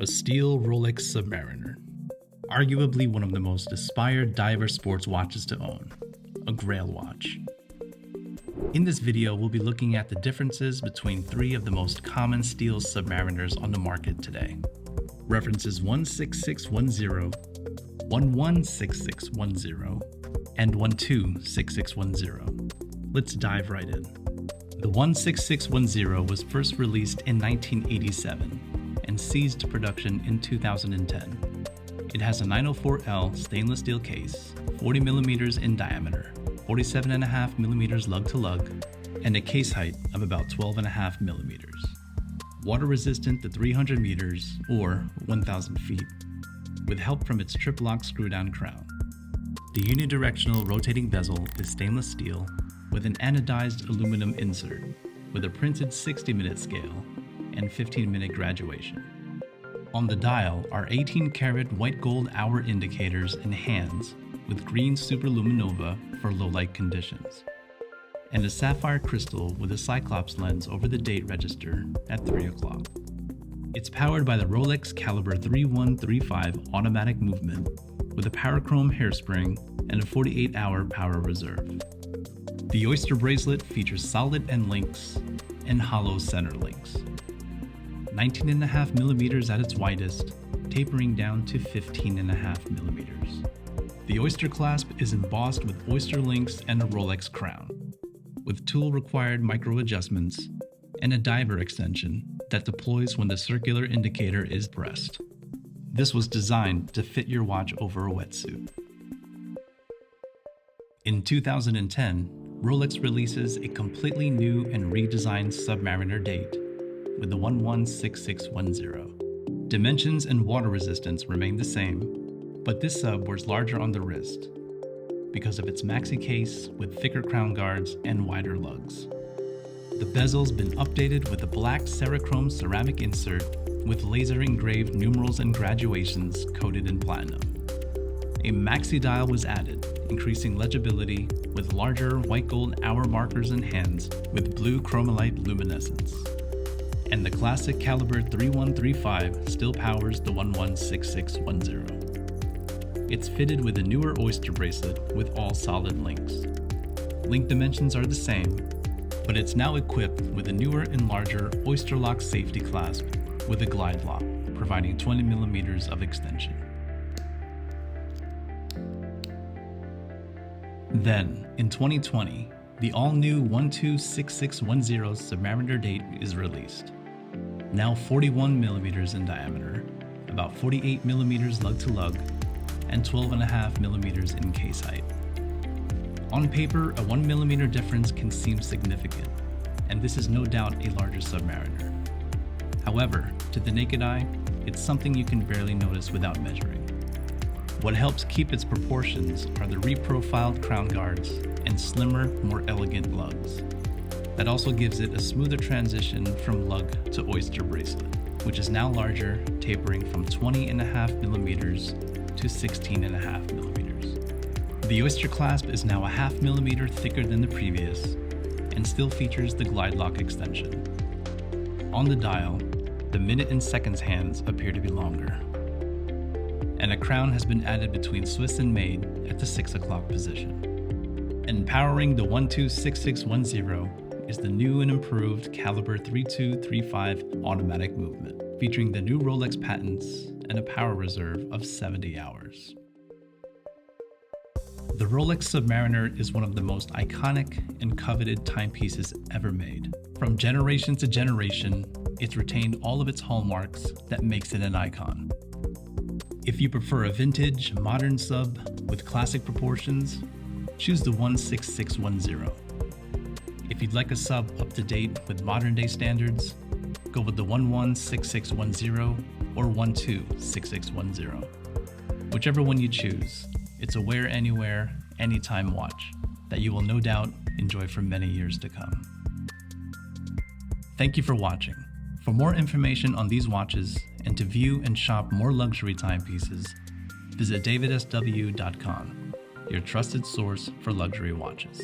a steel Rolex Submariner, arguably one of the most aspired diver sports watches to own, a grail watch. In this video, we'll be looking at the differences between three of the most common steel submariners on the market today. References 16610, 116610, and 126610. Let's dive right in. The 16610 was first released in 1987 and ceased production in 2010. It has a 904L stainless steel case, 40 millimeters in diameter, 47.5 millimeters lug to lug, and a case height of about 12.5 millimeters. Water resistant to 300 meters or 1,000 feet, with help from its trip-lock screw-down crown. The unidirectional rotating bezel is stainless steel with an anodized aluminum insert with a printed 60-minute scale and 15-minute graduation. On the dial are 18-karat white gold hour indicators and hands with green superluminova for low-light conditions, and a sapphire crystal with a cyclops lens over the date register at 3 o'clock. It's powered by the Rolex Calibre 3135 automatic movement with a Cerachrom hairspring and a 48-hour power reserve. The Oyster bracelet features solid end links and hollow center links. 19.5 millimeters at its widest, tapering down to 15.5 millimeters. The Oyster clasp is embossed with oyster links and a Rolex crown, with tool-required micro adjustments and a diver extension that deploys when the circular indicator is pressed. This was designed to fit your watch over a wetsuit. In 2010, Rolex releases a completely new and redesigned Submariner date with the 116610. Dimensions and water resistance remain the same, but this sub wears larger on the wrist because of its maxi case with thicker crown guards and wider lugs. The bezel's been updated with a black Cerachrom ceramic insert with laser-engraved numerals and graduations coated in platinum. A maxi dial was added, increasing legibility with larger white gold hour markers and hands with blue chromolite luminescence. And the classic Calibre 3135 still powers the 116610. It's fitted with a newer Oyster bracelet with all solid links. Link dimensions are the same, but it's now equipped with a newer and larger Oyster lock safety clasp with a glide lock, providing 20 millimeters of extension. Then, in 2020, the all-new 126610 Submariner date is released. Now 41 millimeters in diameter, about 48 millimeters lug to lug, and 12.5 millimeters in case height. On paper, a 1 millimeter difference can seem significant, and this is no doubt a larger Submariner. However, to the naked eye, it's something you can barely notice without measuring. What helps keep its proportions are the reprofiled crown guards and slimmer, more elegant lugs. That also gives it a smoother transition from lug to Oyster bracelet, which is now larger, tapering from 20.5 millimeters to 16.5 millimeters. The Oyster clasp is now a 0.5 millimeter thicker than the previous and still features the glide lock extension. On the dial, the minute and seconds hands appear to be longer, and a crown has been added between Swiss and Made at the 6 o'clock position. And powering the 126610 is the new and improved Calibre 3235 automatic movement, featuring the new Rolex patents and a power reserve of 70 hours. The Rolex Submariner is one of the most iconic and coveted timepieces ever made. From generation to generation, it's retained all of its hallmarks that makes it an icon. If you prefer a vintage, modern sub with classic proportions, choose the 16610. If you'd like a sub up to date with modern day standards, go with the 116610 or 126610. Whichever one you choose, it's a wear anywhere, anytime watch that you will no doubt enjoy for many years to come. Thank you for watching. For more information on these watches and to view and shop more luxury timepieces, visit DavidSW.com, your trusted source for luxury watches.